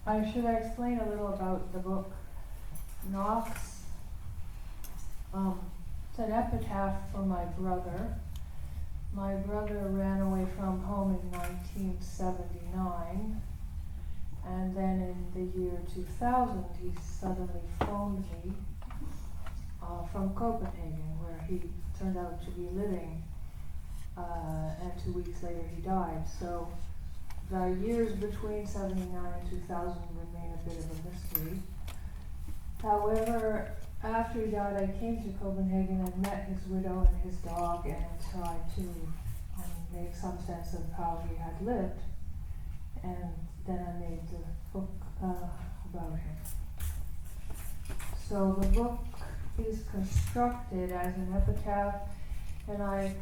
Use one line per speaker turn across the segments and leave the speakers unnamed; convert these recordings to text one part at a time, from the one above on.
Should I explain a little about the book Nox? It's an epitaph for my brother. My brother ran away from home in 1979, and then in the year 2000 he suddenly phoned me from Copenhagen, where he turned out to be living, and 2 weeks later he died. So the years between 79 and 2000 remain a bit of a mystery. However, after he died, I came to Copenhagen and met his widow and his dog and tried to make some sense of how he had lived. And then I made the book about him. So the book is constructed as an epitaph, and I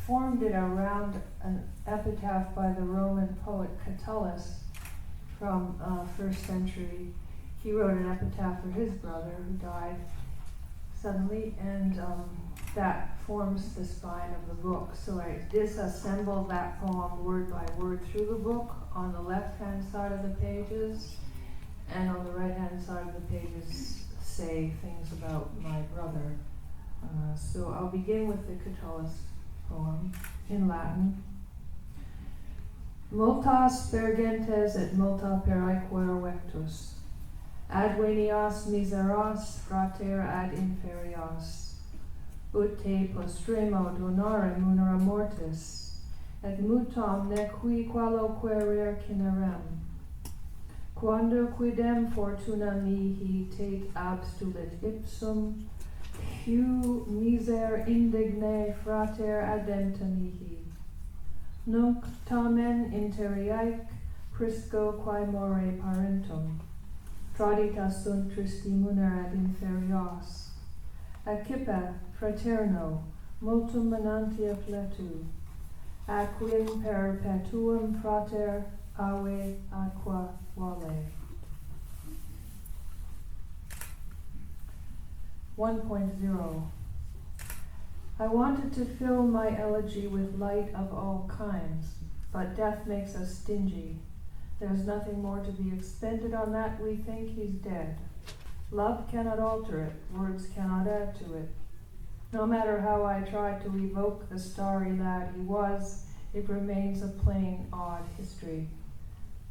formed it around an epitaph by the Roman poet Catullus from 1st century. He wrote an epitaph for his brother who died suddenly, and that forms the spine of the book. So I disassembled that poem word by word through the book on the left-hand side of the pages, and on the right-hand side of the pages say things about my brother. So I'll begin with the Catullus poem in Latin. Multas pergentes et multa periquer vectus, ad venias miseras frater ad inferias, ut te postremo donare munera mortis, et mutam nequi qualoquerer cinerem. Quando quidem fortuna mihi tate abstulit ipsum, piu miser indigne frater adenta mihi. Nunc tamen interiaec prisco quae more parentum, tradita sunt tristi munera ad inferias. Accipe fraterno multum manantia fletu, aquim perpetuum frater ave aqua vale. 1.0. I wanted to fill my elegy with light of all kinds, but death makes us stingy. There's nothing more to be expended on that. We think he's dead. Love cannot alter it. Words cannot add to it. No matter how I try to evoke the starry lad he was, it remains a plain, odd history.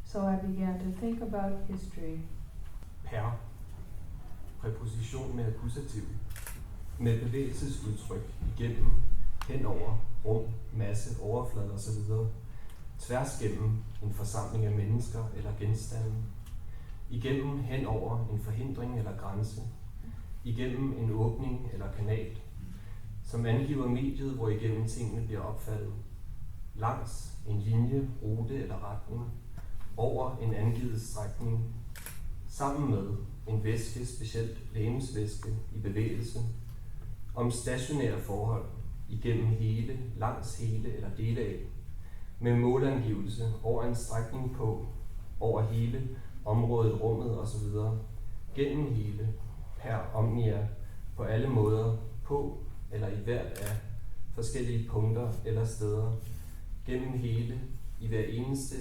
So I began to think about history.
Per. Præposition med akkusativ. Med bevægelsesudtryk igennem, henover, rum, masse, overflade osv. Tværs gennem en forsamling af mennesker eller genstande. Igennem, henover en forhindring eller grænse. Igennem en åbning eller kanal, som angiver mediet, hvor igennem tingene bliver opfattet. Langs en linje, rute eller retning. Over en angivet strækning. Sammen med en væske, specielt legemsvæske i bevægelse. Om stationære forhold, igennem hele, langs hele eller dele af. Med målangivelse over en strækning på, over hele området, rummet osv. Gennem hele, per omnia, på alle måder, på eller i hvert af forskellige punkter eller steder. Gennem hele, i hver eneste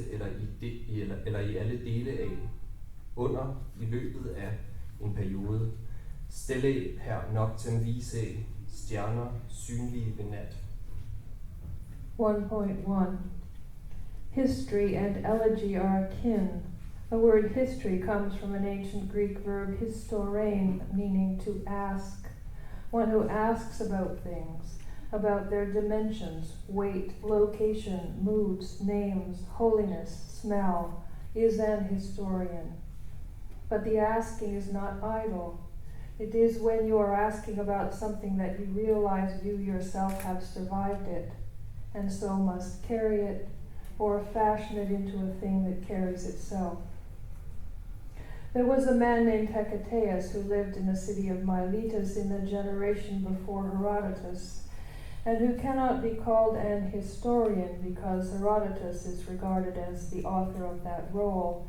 eller i alle dele af. Under, i løbet af en periode. Stelle per noctem vise, stjerner synlige ved nat.
1.1. History and elegy are akin. The word history comes from an ancient Greek verb historein, meaning to ask. One who asks about things, about their dimensions, weight, location, moods, names, holiness, smell, is an historian. But the asking is not idle. It is when you are asking about something that you realize you yourself have survived it, and so must carry it, or fashion it into a thing that carries itself. There was a man named Hecataeus who lived in the city of Miletus in the generation before Herodotus, and who cannot be called an historian because Herodotus is regarded as the author of that role,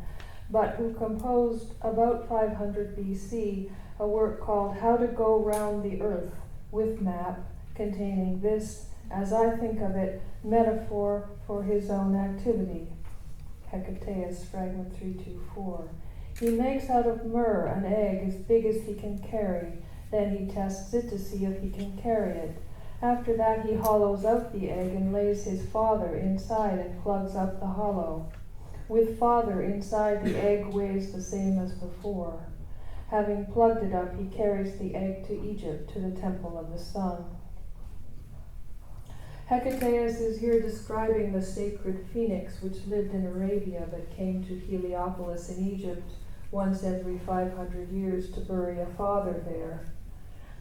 but who composed about 500 BC a work called How to Go Round the Earth, with map, containing this, as I think of it, metaphor for his own activity. Hecataeus, fragment 324. He makes out of myrrh an egg as big as he can carry. Then he tests it to see if he can carry it. After that he hollows out the egg and lays his father inside and plugs up the hollow. With father inside, the egg weighs the same as before. Having plugged it up, he carries the egg to Egypt, to the temple of the sun. Hecataeus is here describing the sacred phoenix which lived in Arabia but came to Heliopolis in Egypt once every 500 years to bury a father there.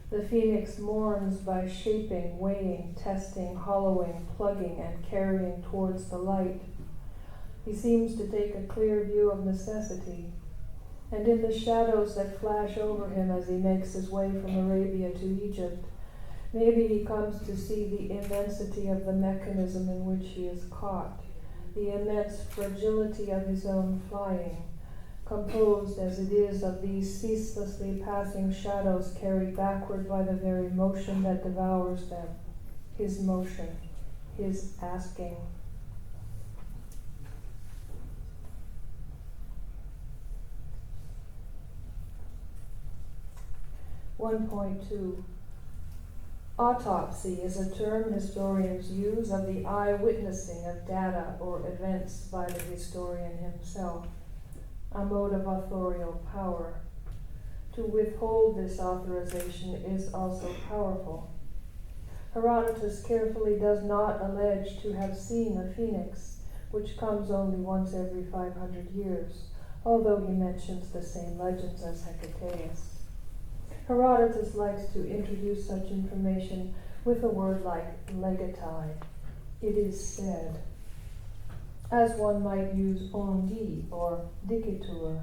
The phoenix mourns by shaping, weighing, testing, hollowing, plugging, and carrying towards the light. He seems to take a clear view of necessity, and in the shadows that flash over him as he makes his way from Arabia to Egypt, maybe he comes to see the immensity of the mechanism in which he is caught, the immense fragility of his own flying, composed as it is of these ceaselessly passing shadows carried backward by the very motion that devours them, his motion, his asking. 1.2. Autopsy is a term historians use of the eyewitnessing of data or events by the historian himself, a mode of authorial power. To withhold this authorization is also powerful. Herodotus carefully does not allege to have seen a phoenix, which comes only once every 500 years, although he mentions the same legends as Hecataeus. Herodotus likes to introduce such information with a word like legatai, it is said, as one might use on dit or dicitur.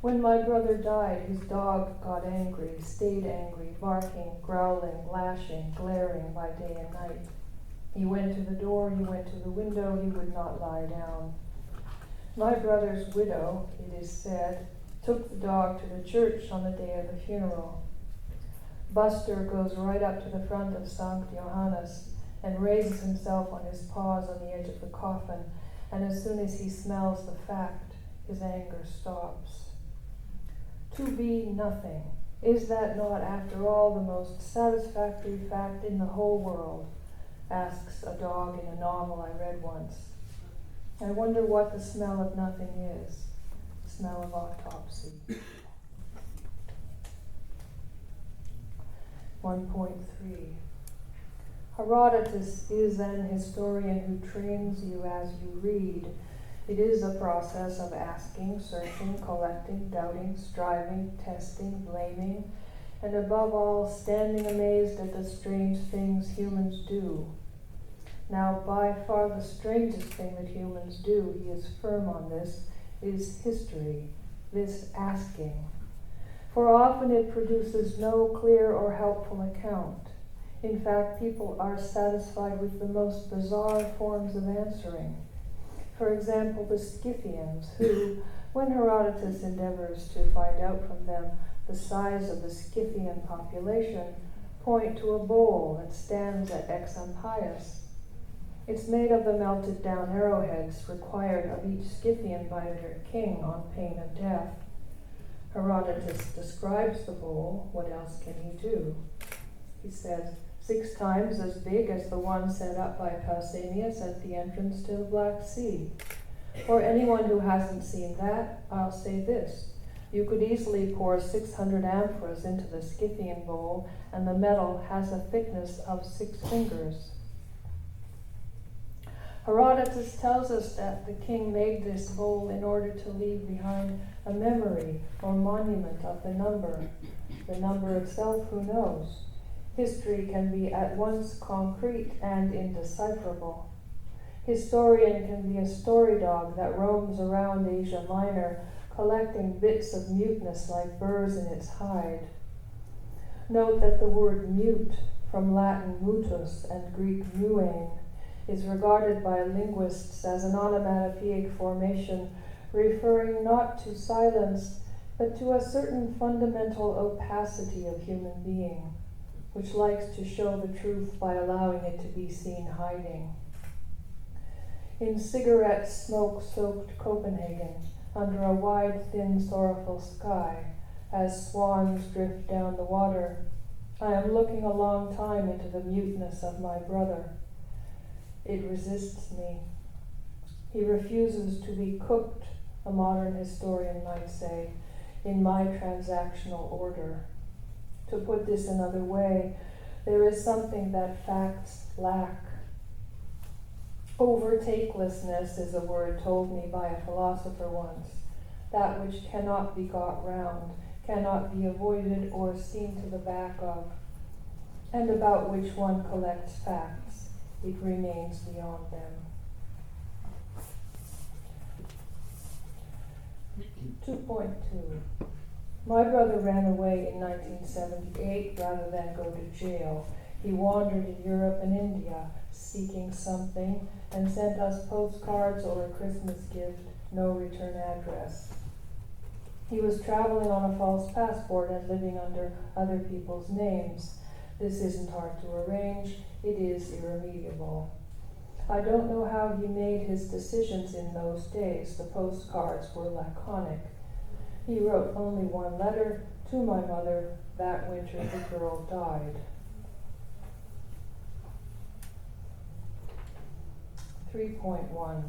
When my brother died, his dog got angry, stayed angry, barking, growling, lashing, glaring by day and night. He went to the door, he went to the window, he would not lie down. My brother's widow, it is said, took the dog to the church on the day of the funeral. Buster goes right up to the front of Sankt Johannes and raises himself on his paws on the edge of the coffin, and as soon as he smells the fact, his anger stops. To be nothing, is that not, after all, the most satisfactory fact in the whole world? Asks a dog in a novel I read once. I wonder what the smell of nothing is. Smell of autopsy. 1.3. Herodotus is an historian who trains you as you read. It is a process of asking, searching, collecting, doubting, striving, testing, blaming, and above all, standing amazed at the strange things humans do. Now, by far the strangest thing that humans do, he is firm on this, is history, this asking. For often it produces no clear or helpful account. In fact, people are satisfied with the most bizarre forms of answering. For example, the Scythians, who, when Herodotus endeavors to find out from them the size of the Scythian population, point to a bowl that stands at Examphius. It's made of the melted down arrowheads required of each Scythian by their king on pain of death. Herodotus describes the bowl. What else can he do? He says, 6 times as big as the one set up by Pausanias at the entrance to the Black Sea. For anyone who hasn't seen that, I'll say this. You could easily pour 600 amphoras into the Scythian bowl, and the metal has a thickness of 6 fingers. Herodotus tells us that the king made this bowl in order to leave behind a memory or monument of the number. The number itself, who knows? History can be at once concrete and indecipherable. Historian can be a story dog that roams around Asia Minor, collecting bits of muteness like burrs in its hide. Note that the word mute, from Latin mutus and Greek muein, is regarded by linguists as an onomatopoeic formation referring not to silence, but to a certain fundamental opacity of human being, which likes to show the truth by allowing it to be seen hiding. in cigarette smoke-soaked Copenhagen, under a wide, thin, sorrowful sky, as swans drift down the water. I am looking a long time into the muteness of my brother. It resists me. He refuses to be cooked, a modern historian might say, in my transactional order. To put this another way, there is something that facts lack. Overtakelessness is a word told me by a philosopher once, that which cannot be got round, cannot be avoided or seen to the back of, and about which one collects facts. It remains beyond them. 2.2. My brother ran away in 1978 rather than go to jail. He wandered in Europe and India, seeking something, and sent us postcards or a Christmas gift, no return address. He was traveling on a false passport and living under other people's names. This isn't hard to arrange, it is irremediable. I don't know how he made his decisions in those days. The postcards were laconic. He wrote only one letter to my mother. That winter the girl died. 3.1.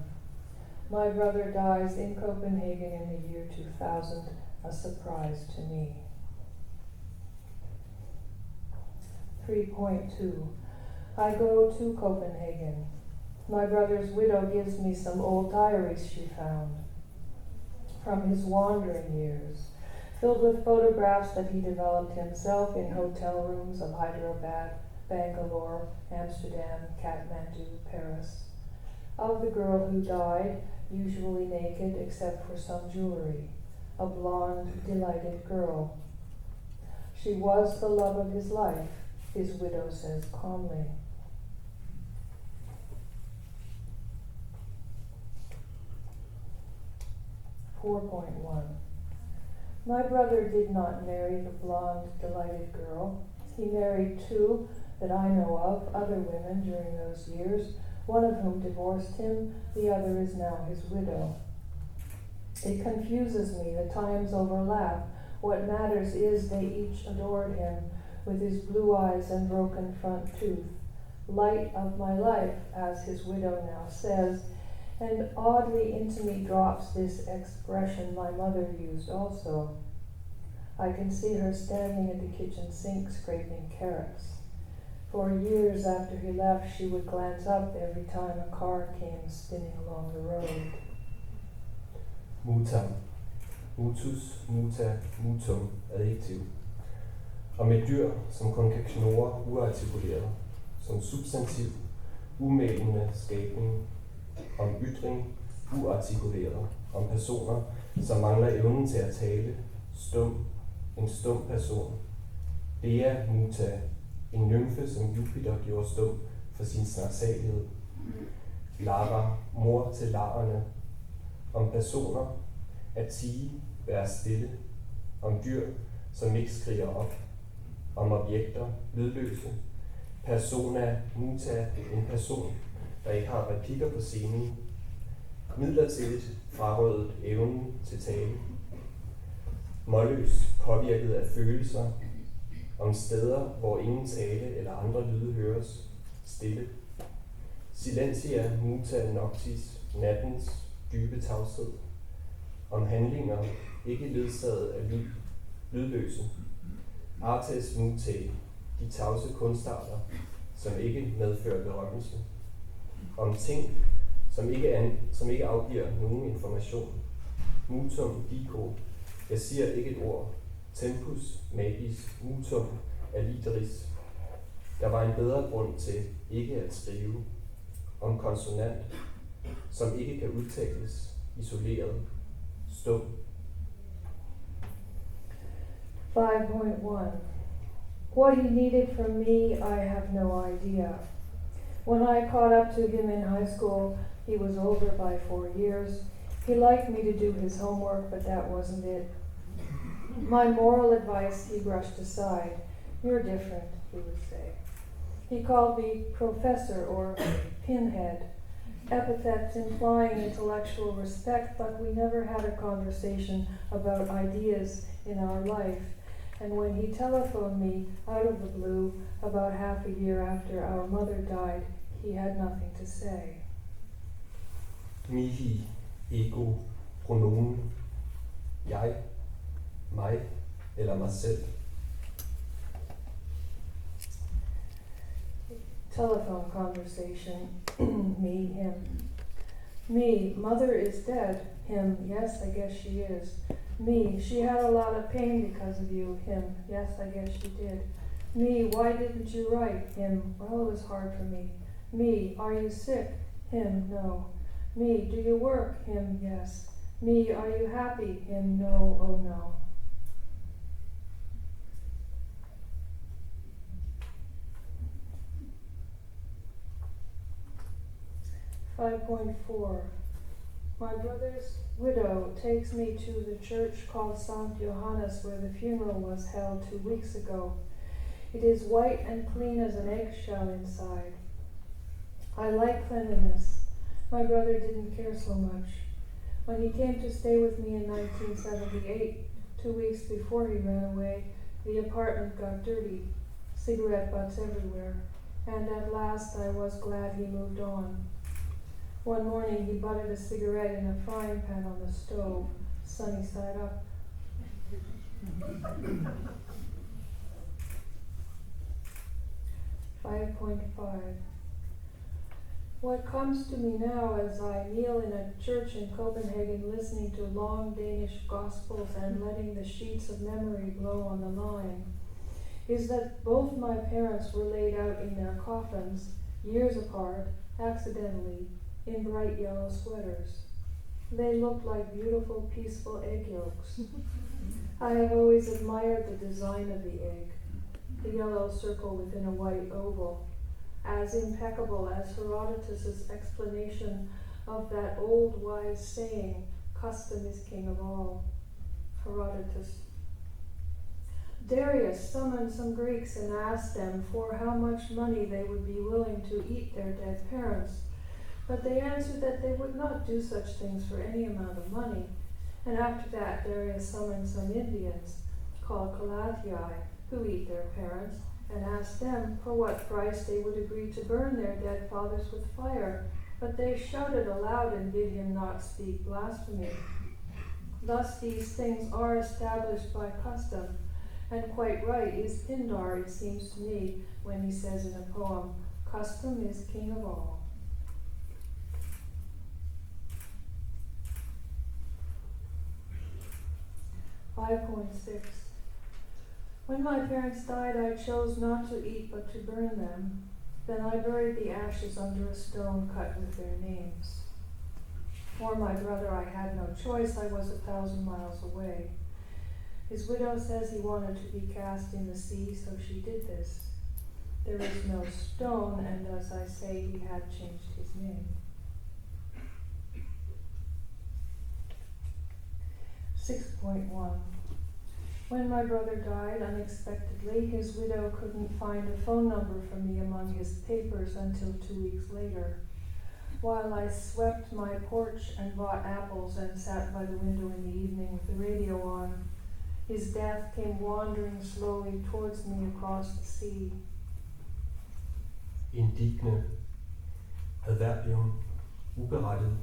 My brother dies in Copenhagen in the year 2000, a surprise to me. 3.2. I go to Copenhagen. My brother's widow gives me some old diaries she found from his wandering years, filled with photographs that he developed himself in hotel rooms of Hyderabad, Bangalore, Amsterdam, Kathmandu, Paris, of the girl who died, usually naked except for some jewelry, a blonde, delighted girl. She was the love of his life, his widow says calmly. 4.1. My brother did not marry the blonde, delighted girl. He married two, that I know of, other women during those years, one of whom divorced him, the other is now his widow. It confuses me, the times overlap. What matters is they each adored him, with his blue eyes and broken front tooth. Light of my life, as his widow now says, and oddly into me drops this expression my mother used also. I can see her standing at the kitchen sink scraping carrots. For years after he left, she would glance up every time a car came spinning along the road.
Mutam. Mutus, muta, mutum, adjektiv. Om et dyr, som kun kan knurre uartikuleret. Som substantiv, umælende skabning. Om ytring, uartikuleret. Om personer, som mangler evnen til at tale. Stum, en stum person. Dea muta, en nymfe, som Jupiter gjorde stum for sin snaksalighed. Lara, mor til larerne. Om personer, at tie, være stille. Om dyr, som ikke skriger op. Om objekter, lydløse. Persona muta, en person, der ikke har replikker på scenen. Midlertidigt frarøvet evnen til tale. Målløs, påvirket af følelser. Om steder, hvor ingen tale eller andre lyde høres. Stille. Silentia muta noctis, nattens dybe tavshed. Om handlinger, ikke ledsaget af lyd, lydløse. Artes mutae, de tavse kunstarter, som ikke medfører berømmelse. Om ting, som ikke afgiver nogen information. Mutum dico, jeg siger ikke et ord. Tempus magis mutum aliteris. Der var en bedre grund til ikke at skrive. Om konsonant, som ikke kan udtales, isoleret, stum.
5.1. What he needed from me, I have no idea. When I caught up to him in high school, he was older by 4 years. He liked me to do his homework, but that wasn't it. My moral advice he brushed aside. You're different, he would say. He called me professor or pinhead. epithets implying intellectual respect, but we never had a conversation about ideas in our life. And when he telephoned me out of the blue about half a year after our mother died, he had nothing to say.
Mihi, ego, pronomen, jeg, mig eller mig selv.
Telephone conversation, me, him. Me, mother is dead. Him, yes, I guess she is. Me, she had a lot of pain because of you. Him, yes, I guess she did. Me, why didn't you write? Him, well, it was hard for me. Me, are you sick? Him, no. Me, do you work? Him, yes. Me, are you happy? Him, no, oh no. 5.4. My brother's widow takes me to the church called St. Johannes, where the funeral was held 2 weeks ago. It is white and clean as an eggshell inside. I like cleanliness. My brother didn't care so much. When he came to stay with me in 1978, 2 weeks before he ran away, the apartment got dirty, cigarette butts everywhere, and at last I was glad he moved on. One morning he butted a cigarette in a frying pan on the stove, sunny side up. 5.5. What comes to me now as I kneel in a church in Copenhagen listening to long Danish gospels and letting the sheets of memory blow on the line is that both my parents were laid out in their coffins, years apart, accidentally, in bright yellow sweaters. They looked like beautiful, peaceful egg yolks. I have always admired the design of the egg, the yellow circle within a white oval, as impeccable as Herodotus' explanation of that old wise saying, custom is king of all. Herodotus. Darius summoned some Greeks and asked them for how much money they would be willing to eat their dead parents. But they answered that they would not do such things for any amount of money. And after that, Darius summoned some Indians, called Calathii, who eat their parents, and asked them for what price they would agree to burn their dead fathers with fire. But they shouted aloud and bid him not speak blasphemy. Thus these things are established by custom, and quite right is Pindar, it seems to me, when he says in a poem, custom is king of all. 5.6. When my parents died, I chose not to eat but to burn them. Then I buried the ashes under a stone cut with their names. For my brother, I had no choice. I was 1,000 miles away. His widow says he wanted to be cast in the sea, so she did this. There is no stone, and as I say, he had changed his name. 6.1. When my brother died unexpectedly, his widow couldn't find a phone number for me among his papers until 2 weeks later. While I swept my porch and bought apples and sat by the window in the evening with the radio on, his death came wandering slowly towards me across the sea.
Indigne, adverbium, uberettet,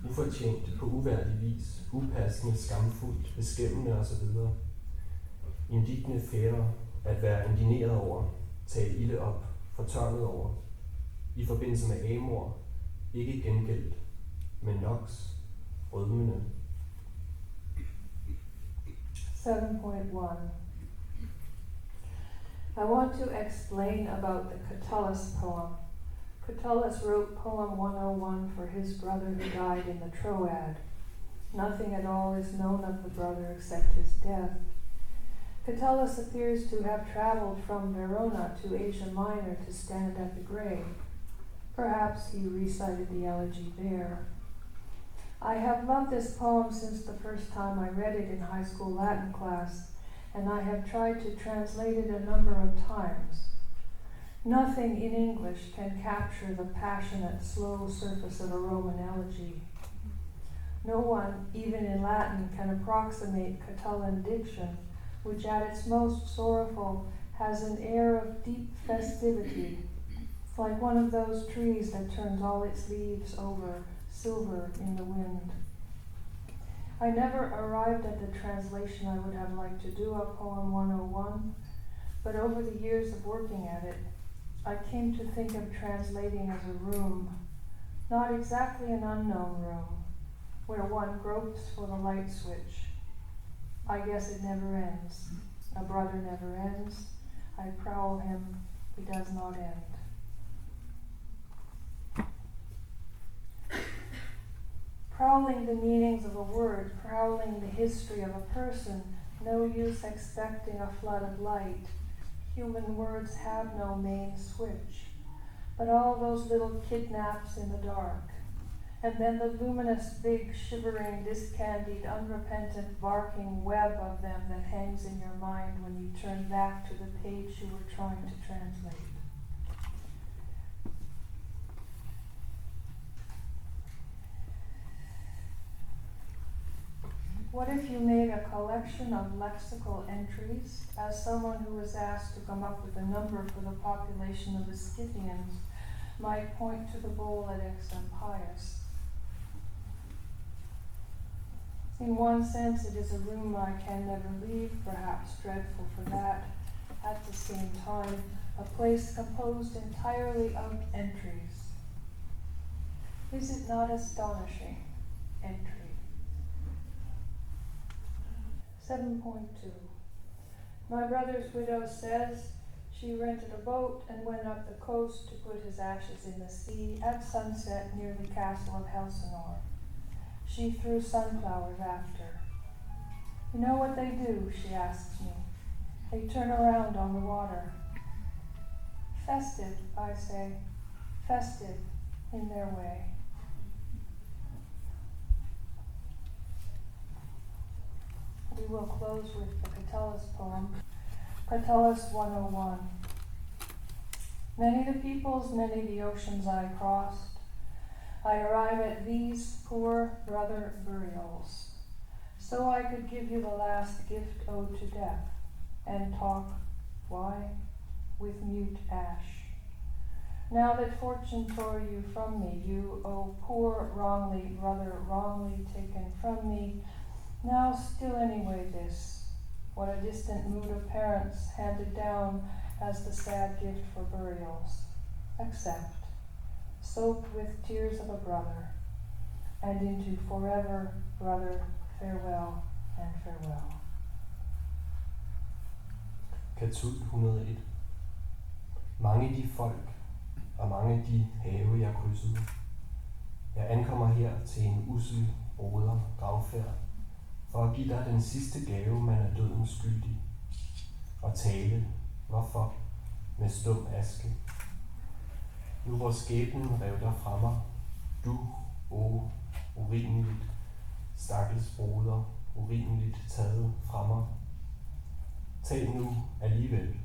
ufortjent, på uværdig vis, upassende, skamfuldt, beskæmmende osv. Indigne fætter, at være indigneret over, tale ilde op, fortørnet over, i forbindelse med amor, ikke gengældt, men nox, rødmende.
7.1. I want to explain about the Catullus poem. Catullus wrote poem 101 for his brother who died in the Troad. Nothing at all is known of the brother except his death. Catullus appears to have traveled from Verona to Asia Minor to stand at the grave. Perhaps he recited the elegy there. I have loved this poem since the first time I read it in high school Latin class, and I have tried to translate it a number of times. Nothing in English can capture the passionate, slow surface of a Roman elegy. No one, even in Latin, can approximate Catullan diction, which at its most sorrowful has an air of deep festivity. It's like one of those trees that turns all its leaves over silver in the wind. I never arrived at the translation I would have liked to do of Poem 101, but over the years of working at it, I came to think of translating as a room, not exactly an unknown room, where one gropes for the light switch. I guess it never ends. A brother never ends. I prowl him, he does not end. Prowling the meanings of a word, prowling the history of a person, no use expecting a flood of light. Human words have no main switch, but all those little kidnaps in the dark, and then the luminous, big, shivering, discandied, unrepentant, barking web of them that hangs in your mind when you turn back to the page you were trying to translate. What if you made a collection of lexical entries, as someone who was asked to come up with a number for the population of the Scythians might point to the bowl at Exampius? In one sense, it is a room I can never leave, perhaps dreadful for that. At the same time, a place composed entirely of entries. Is it not astonishing? Entry. 7.2. My brother's widow says she rented a boat and went up the coast to put his ashes in the sea at sunset near the castle of Elsinore. She threw sunflowers after. You know what they do, she asks me. They turn around on the water. Festive, I say, festive in their way. We will close with the Catullus poem, Catullus 101. Many the peoples, many the oceans I crossed, I arrive at these poor brother burials, so I could give you the last gift owed to death, and talk, why, with mute ash. Now that fortune tore you from me, you, oh poor wrongly brother, wrongly taken from me, now still anyway this, what a distant mood of parents handed down as the sad gift for burials. Accept, soaked with tears of a brother, and into forever, brother, farewell and farewell.
Catullus 101. Mange de folk og mange de have, jeg krydsede. Jeg ankommer her til en ussel broder gravfærd, for at give dig den sidste gave, man er døden skyldig, og tale, hvorfor, med stum aske. Nu hvor skæbnen rev dig fra mig, du, urimeligt, stakkels broder, urimeligt taget fra mig. Tag nu alligevel,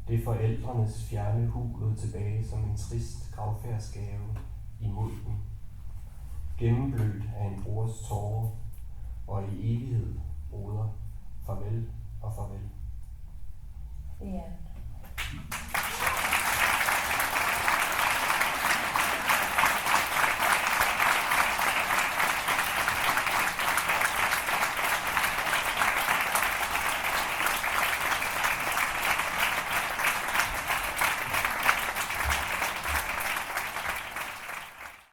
det forældrenes fjerne hulud tilbage som en trist gravfærdsgave imod dem. Gennemblødt af en brors tårer, og i evighed, broder, farvel og farvel.
The end.